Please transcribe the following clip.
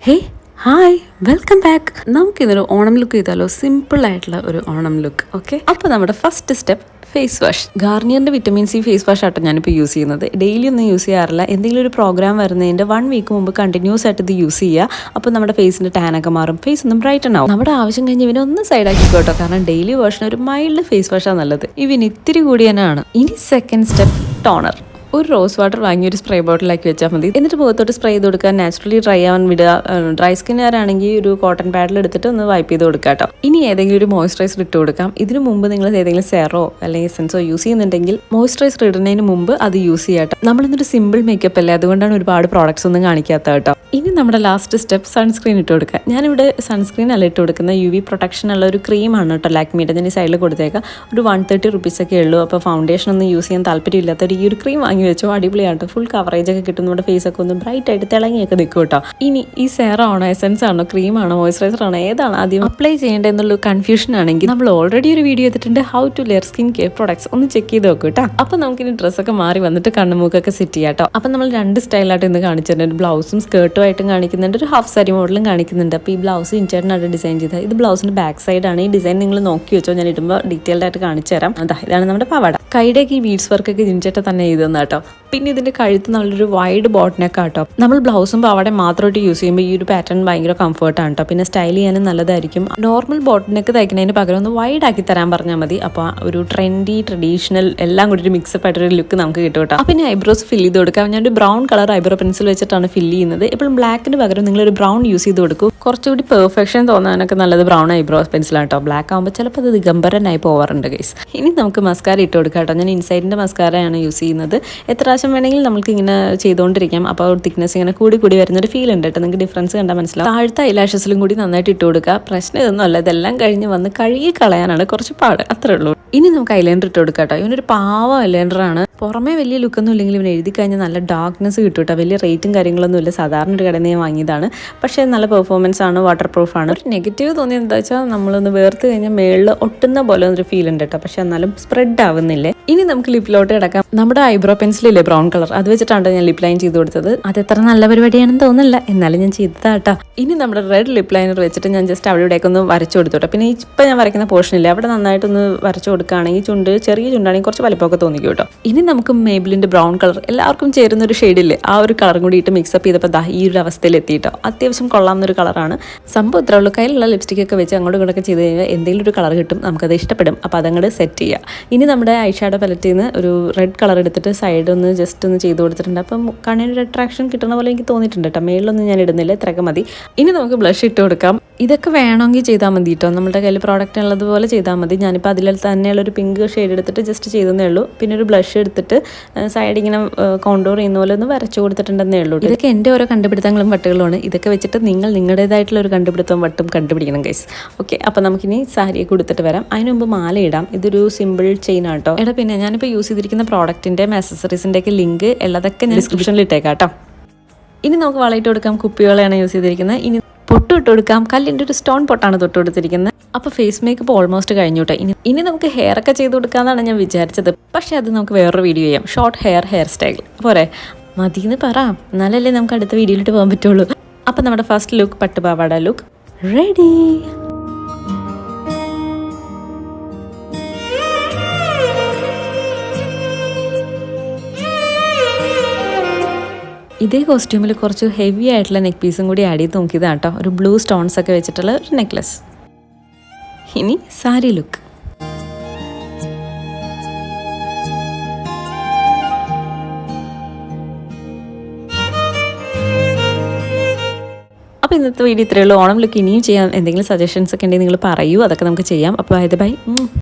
ഹേ hi welcome back. നമുക്കിതൊരു Onam look ചെയ്താലോ? Simple ആയിട്ടുള്ള ഒരു ഓണം ലുക്ക്. ഓക്കെ, അപ്പോൾ നമ്മുടെ ഫസ്റ്റ് സ്റ്റെപ്പ് ഫേസ് വാഷ്. ഗാർണിയറിൻ്റെ വിറ്റമിൻ സി ഫേസ് വാഷ് ആട്ടോ ഞാനിപ്പോൾ യൂസ് ചെയ്യുന്നത്. ഡെയിലി ഒന്നും യൂസ് ചെയ്യാറില്ല. എന്തെങ്കിലും ഒരു പ്രോഗ്രാം വരുന്നതിൻ്റെ 1 വീക്ക് മുമ്പ് കണ്ടിന്യൂസ് ആയിട്ട് ഇത് യൂസ് ചെയ്യുക. അപ്പോൾ നമ്മുടെ ഫേസിൻ്റെ ടാനൊക്കെ മാറും, ഫേസ് ഒന്നും ബ്രൈറ്റൻ ആവും. നമ്മുടെ ആവശ്യം കഴിഞ്ഞ് ഇവനൊന്ന് സൈഡാക്കി കേട്ടോ, കാരണം ഡെയിലി വാഷിന് ഒരു മൈൽഡ് ഫേസ് വാഷാണ് നല്ലത്. ഇവന് ഇത്തിരി കൂടി തന്നെയാണ്. ഇനി സെക്കൻഡ് സ്റ്റെപ്പ് ടോണർ. ഒരു റോസ് വാട്ടർ വാങ്ങി ഒരു സ്പ്രേ ബോട്ടിലാക്കി വെച്ചാൽ മതി. എന്നിട്ട് മുഖത്തോട്ട് സ്പ്രേ ചെയ്ത് കൊടുക്കുക, നാച്ചുറലി ഡ്രൈ ആവാൻ വിടുക. ഡ്രൈ സ്കിന്നുകാരാണെങ്കിൽ ഒരു കോട്ടൺ പാഡിൽ എടുത്തിട്ട് ഒന്ന് വൈപ്പ് ചെയ്ത് കൊടുക്കുക കേട്ടോ. ഇനി ഏതെങ്കിലും ഒരു മോയ്സ്ചറൈസർ ഇട്ട് കൊടുക്കാം. ഇതിനു മുമ്പ് നിങ്ങൾ ഏതെങ്കിലും സെറോ അല്ലെങ്കിൽ എസൻസോ യൂസ് ചെയ്യുന്നുണ്ടെങ്കിൽ മോയ്സ്ചറൈസർ ഇടുന്നതിന് മുമ്പ് അത് യൂസ് ചെയ്യാം കേട്ടോ. നമ്മളിന്നൊരു സിമ്പിൾ മേക്കപ്പ് അല്ലേ, അതുകൊണ്ടാണ് ഒരുപാട് പ്രോഡക്ട്സ് ഒന്നും കാണിക്കാത്ത കേട്ടോ. ഇനി നമ്മുടെ ലാസ്റ്റ് സ്റ്റെപ്പ് സൺസ്ക്രീൻ ഇട്ട് കൊടുക്കുക. ഞാനിവിടെ സൺസ്ക്രീൻ അല്ല ഇട്ട് കൊടുക്കുന്ന UV പ്രൊട്ടക്ഷൻ ഉള്ള ഒരു ക്രീമാണ് കേട്ടോ, ലാക്മിയുടെ. ഞാൻ ഈ സൈഡിൽ കൊടുത്തേക്കാം. ഒരു 130 റുപ്പീസൊക്കെ ഉള്ളൂ. അപ്പോൾ ഫൗണ്ടേഷൻ ഒന്നും യൂസ് ചെയ്യാൻ താല്പര്യമില്ലാത്തവർ ഈ ഒരു ക്രീം വാങ്ങി വെച്ചോ, അടിപൊളിയാണ്. ഫുൾ കവറേജ് ഒക്കെ കിട്ടും, നമ്മുടെ ഫേസൊക്കെ ഒന്ന് ബ്രൈറ്റ് ആയിട്ട് തിളങ്ങിയൊക്കെ നിൽക്കും കേട്ടോ. ഇനി ഈ സെറം ആണോ എസൻസ് ആണോ ക്രീമാണോ മോയ്സ്ചറൈസർ ആണോ ഏതാണ് ആദ്യം അപ്ലൈ ചെയ്യേണ്ടത് എന്നുള്ള കൺഫ്യൂഷൻ ആണെങ്കിൽ നമ്മൾ ഓൾറെഡി ഒരു വീഡിയോ ചെയ്തിട്ടുണ്ട്, how to layer skin care products. ഒന്ന് ചെക്ക് ചെയ്ത് നോക്കും കേട്ടോ. അപ്പോൾ നമുക്കിനി ഡ്രസ്സൊക്കെ മാറി വന്നിട്ട് കണ്ണുമൂക്കൊക്കെ സെറ്റ് ചെയ്യാം കേട്ടോ. അപ്പോൾ നമ്മൾ 2 സ്റ്റൈലായിട്ട് ഇന്ന് കാണിച്ചിട്ടുണ്ട്. ബ്ലൗസും സ്കേർട്ടും ആയിട്ടും കാണിക്കുന്നുണ്ട്, ഒരു ഹാഫ് സാരി മോഡലും കാണിക്കുന്നുണ്ട്. അപ്പോൾ ഈ ബ്ലൗസ് ഇൻചേട്ടനായിട്ട് ഡിസൈൻ ചെയ്തത്. ഇത് ബ്ലൗസിൻ്റെ ബാക്ക് സൈഡാണ്. ഈ ഡിസൈൻ നിങ്ങൾ നോക്കി വെച്ചോ, ഞാൻ ഇടുമ്പോൾ ഡീറ്റെയിൽഡ് ആയിട്ട് കാണിച്ചു തരാം. അതാ ഇതാണ് നമ്മുടെ പാവാട. കൈഡേക്ക് ഈ ബീഡ്സ് വർക്കൊക്കെ ജിൻചേട്ട തന്നെ ചെയ്തെന്ന് കേട്ടോ. പിന്നെ ഇതിൻ്റെ കഴുത്ത് നല്ലൊരു വൈഡ് ബോട്ടനൊക്കെ കേട്ടോ. നമ്മൾ ബ്ലൗസും പാവാടയും മാത്രമായിട്ട് യൂസ് ചെയ്യുമ്പോൾ ഈ ഒരു പാറ്റേൺ ഭയങ്കര കംഫർട്ടാണ് കേട്ടോ. പിന്നെ സ്റ്റൈൽ ചെയ്യാനും നല്ലതായിരിക്കും. നോർമൽ ബോട്ടനൊക്കെ തയ്ക്കുന്നതിന് പകരം ഒന്ന് വൈഡ് ആക്കി തരാൻ പറഞ്ഞാൽ മതി. അപ്പോൾ ഒരു ട്രെൻഡി ട്രഡീഷണൽ എല്ലാം കൂടി ഒരു മിക്സപ്പ് ആയിട്ടൊരു ലുക്ക് നമുക്ക് കിട്ടും കേട്ടോ. അപ്പോൾ ഇനി ഐബ്രോസ് ഫില്ല് ചെയ്ത് കൊടുക്കാം. ഞാനൊരു ബ്രൗൺ കളർ ഐബ്രോ പെൻസിൽ വെച്ചിട്ടാണ് ഫില്ല് ചെയ്യുന്നത്. എപ്പോഴും ബ്ലാക്കിന് പകരം നിങ്ങളൊരു ബ്രൗൺ യൂസ് ചെയ്ത് കൊടുക്കും. കുറച്ചുകൂടി പെർഫെക്ഷൻ തോന്നാനൊക്കെ നല്ലത് ബ്രൗൺ ഐബ്രോ പെൻസിലാണ് കേട്ടോ. ബ്ലാക്ക് ആകുമ്പോൾ ചിലപ്പോൾ അത് ദിഗംബരനായി പോവാറുണ്ട് ഗൈസ്. ഇനി നമുക്ക് മസ്കാര ഇട്ട് കൊടുക്കാം കേട്ടോ. ഞാൻ ഇൻസൈഡിൻ്റെ മസ്കാരയാണ് യൂസ് ചെയ്യുന്നത്. എത്ര പ്രാവശ്യം വേണമെങ്കിൽ നമുക്ക് ഇങ്ങനെ ചെയ്തുകൊണ്ടിരിക്കാം. അപ്പോൾ തിക്നെസ് ഇങ്ങനെ കൂടി വരുന്നൊരു ഫീൽ ഉണ്ട് കേട്ടോ. നിങ്ങൾക്ക് ഡിഫറൻസ് കണ്ടാൽ മനസ്സിലാവും. താഴത്തെ ഐലാഷസിലും കൂടി നന്നായിട്ട് ഇട്ട് കൊടുക്കുക. പ്രശ്നം ഇതൊന്നും അല്ല, ഇതെല്ലാം കഴിഞ്ഞ് വന്ന് കഴുകി കളയാനാണ് കുറച്ച് പാട്, അത്രേ ഉള്ളൂ. ഇനി നമുക്ക് ഐലൈനർ ഇട്ട് കൊടുക്കാം കേട്ടോ. ഇവനൊരു പാവ ഐലൈനറാണ്. പുറമേ വലിയ ലുക്കൊന്നും ഇല്ലെങ്കിൽ ഇവൻ എഴുതി കഴിഞ്ഞാൽ നല്ല ഡാർക്ക്നെസ് കിട്ടും കേട്ടോ. വലിയ റേറ്റും കാര്യങ്ങളൊന്നും ഇല്ല, സാധാരണ ഒരു കടയിൽ നിന്ന് ഞാൻ വാങ്ങിയതാണ്. പക്ഷേ നല്ല പെർഫോമൻസ് ആണ്, വാട്ടർ പ്രൂഫ് ആണ്. ഒരു നെഗറ്റീവ് തോന്നിയത് എന്താ വെച്ചാൽ നമ്മളൊന്ന് വേർത്ത് കഴിഞ്ഞാൽ മേളിൽ ഒട്ടുന്ന പോലെ ഒരു ഫീൽ ഉണ്ട് കേട്ടോ. പക്ഷെ എന്നാലും സ്പ്രെഡ് ആവുന്നില്ലേ. ഇനി നമുക്ക് ലിപ്പിലോട്ട് കിടക്കാം. നമ്മുടെ ഐബ്രോ പെൻസിലില്ലേ ബ്രൗൺ കളർ, അത് വെച്ചിട്ടാണ് ഞാൻ ലിപ്പ് ലൈൻ ചെയ്ത് കൊടുത്തത്. അത് എത്ര നല്ല പരിപാടിയാണെന്ന് തോന്നില്ല, എന്നാലും ഞാൻ ചെയ്തതാ കേട്ടോ. ഇനി നമ്മുടെ റെഡ് ലിപ്പ് ലൈനർ വെച്ചിട്ട് ഞാൻ ജസ്റ്റ് അവിടെ ഇവിടെയൊക്കെ ഒന്ന് വരച്ചു കൊടുത്തോട്ടെ. പിന്നെ ഇപ്പം ഞാൻ വരയ്ക്കുന്ന പോർഷനില്ല, അവിടെ നന്നായിട്ടൊന്ന് വരച്ചു കൊടുക്കുകയാണെങ്കിൽ ചെറിയ ചുണ്ടാണെങ്കിൽ കുറച്ച് വലിപ്പമൊക്കെ തോന്നിക്കും കേട്ടോ. ഇനി നമുക്ക് മേബിലിൻ്റെ ബ്രൗൺ കളർ എല്ലാവർക്കും ചേരുന്ന ഒരു ഷെയ്ഡില്ലേ, ആ ഒരു കളറും കൂടി ഇട്ട് മിക്സപ്പ് ചെയ്തപ്പോൾ ദാ ഈ ഒരു അവസ്ഥയിൽ എത്തിയിട്ടോ. അത്യാവശ്യം കൊള്ളാവുന്നൊരു കളറാണ്. സംഭവം ഇത്രേ ഉള്ളൂ. കയ്യിലുള്ള ലിപ്സ്റ്റിക്കൊക്കെ വെച്ച് അങ്ങോട്ടും ഇങ്ങോട്ടൊക്കെ ചെയ്ത് കഴിഞ്ഞാൽ എന്തെങ്കിലും ഒരു കളർ കിട്ടും, നമുക്കത് ഇഷ്ടപ്പെടും. അപ്പോൾ അതങ്ങോട്ട് സെറ്റ് ചെയ്യുക. ഇനി നമ്മുടെ ഐ ഷാഡോ പലറ്റിൽ നിന്ന് ഒരു റെഡ് കളർ എടുത്തിട്ട് സൈഡ് ഒന്ന് ജസ്റ്റ് ഒന്ന് ചെയ്ത് കൊടുത്തിട്ടുണ്ട്. അപ്പം കണ്ണിനൊരു അട്രാക്ഷൻ കിട്ടുന്ന പോലെ എനിക്ക് തോന്നിയിട്ടുണ്ട് കേട്ടോ. മേളിലൊന്നും ഞാൻ ഇടുന്നില്ല, ഇത്രയൊക്കെ മതി. ഇനി നമുക്ക് ബ്ലഷ് ഇട്ട് കൊടുക്കാം. ഇതൊക്കെ വേണമെങ്കിൽ ചെയ്താൽ മതി കേട്ടോ, നമ്മുടെ കയ്യിൽ പ്രോഡക്റ്റ് ഉള്ളതുപോലെ ചെയ്താൽ മതി. ഞാനിപ്പോൾ അതിൽ തന്നെയുള്ളൊരു പിങ്ക് ഷെയ്ഡ് എടുത്തിട്ട് ജസ്റ്റ് ചെയ്തതേ ഉള്ളൂ. പിന്നെ ഒരു ബ്ലഷ് എടുത്തിട്ട് സൈഡ് ഇങ്ങനെ കോണ്ടോർ ചെയ്യുന്ന പോലെ ഒന്ന് വരച്ചു കൊടുത്തിട്ടുണ്ടെന്നേ ഉള്ളൂ. ഇതൊക്കെ എൻ്റെ ഓരോ കണ്ടുപിടുത്തങ്ങളും വട്ടുകളുമാണ്. ഇതൊക്കെ വെച്ചിട്ട് നിങ്ങൾ നിങ്ങളുടേതായിട്ടുള്ള ഒരു കണ്ടുപിടുത്തവും വട്ടും കണ്ടുപിടിക്കണം ഗൈസ്. ഓക്കെ, അപ്പോൾ നമുക്കിനി സാരിയെ കൊടുത്തിട്ട് വരാം. അതിന് മുമ്പ് മാല ഇടാം. ഇതൊരു സിമ്പിൾ ചെയിൻ ആട്ടോ. എടാ പിന്നെ ഞാനിപ്പോൾ യൂസ് ചെയ്തിരിക്കുന്ന പ്രോഡക്റ്റിൻ്റെ ആക്സസറീസിൻ്റെ ഒക്കെ ലിങ്ക് എല്ലാതൊക്കെ ഞാൻ ഡിസ്ക്രിപ്ഷനിൽ ഇട്ടേക്കാം കേട്ടോ. ഇനി നമുക്ക് വളയിട്ട് കൊടുക്കാം. കുപ്പികളെയാണ് യൂസ് ചെയ്തിരിക്കുന്നത്. ഇനി പൊട്ട് ഇട്ട് കൊടുക്കാം. കല്ലിൻ്റെ ഒരു സ്റ്റോൺ പൊട്ടാണ് തൊട്ട് കൊടുത്തിരിക്കുന്നത്. അപ്പോൾ ഫേസ് മേക്കപ്പ് ഓൾമോസ്റ്റ് കഴിഞ്ഞു കേട്ടോ. ഇനി നമുക്ക് ഹെയർ ഒക്കെ ചെയ്ത് കൊടുക്കാമെന്നാണ് ഞാൻ വിചാരിച്ചത്. പക്ഷേ അത് നമുക്ക് വേറൊരു വീഡിയോ ചെയ്യാം. ഷോർട്ട് ഹെയർ സ്റ്റൈൽ പോരെ, മതിയെന്ന് പറ, എന്നാലല്ലേ നമുക്ക് അടുത്ത വീഡിയോയിലിട്ട് പോകാൻ പറ്റുള്ളൂ. അപ്പോൾ നമ്മുടെ ഫസ്റ്റ് ലുക്ക് പട്ടുപാവാട ലുക്ക് റെഡി. ഇതേ കോസ്റ്റ്യൂമിൽ കുറച്ച് ഹെവി ആയിട്ടുള്ള നെക്ക് പീസും കൂടി ആഡ് ചെയ്ത് നോക്കിയതാണ് കേട്ടോ. ഒരു ബ്ലൂ സ്റ്റോൺസ് ഒക്കെ വെച്ചിട്ടുള്ള ഒരു നെക്ലസ്. ഇനി സാരി ലുക്ക്. അപ്പോൾ ഇന്നത്തെ വീഡിയോ ഇത്രയേ ഉള്ളൂ. ഓണം ലുക്ക് ഇനിയും ചെയ്യാം. എന്തെങ്കിലും സജഷൻസ് ഒക്കെ ഉണ്ടെങ്കിൽ നിങ്ങൾ പറയൂ, അതൊക്കെ നമുക്ക് ചെയ്യാം. അപ്പോൾ ബൈ.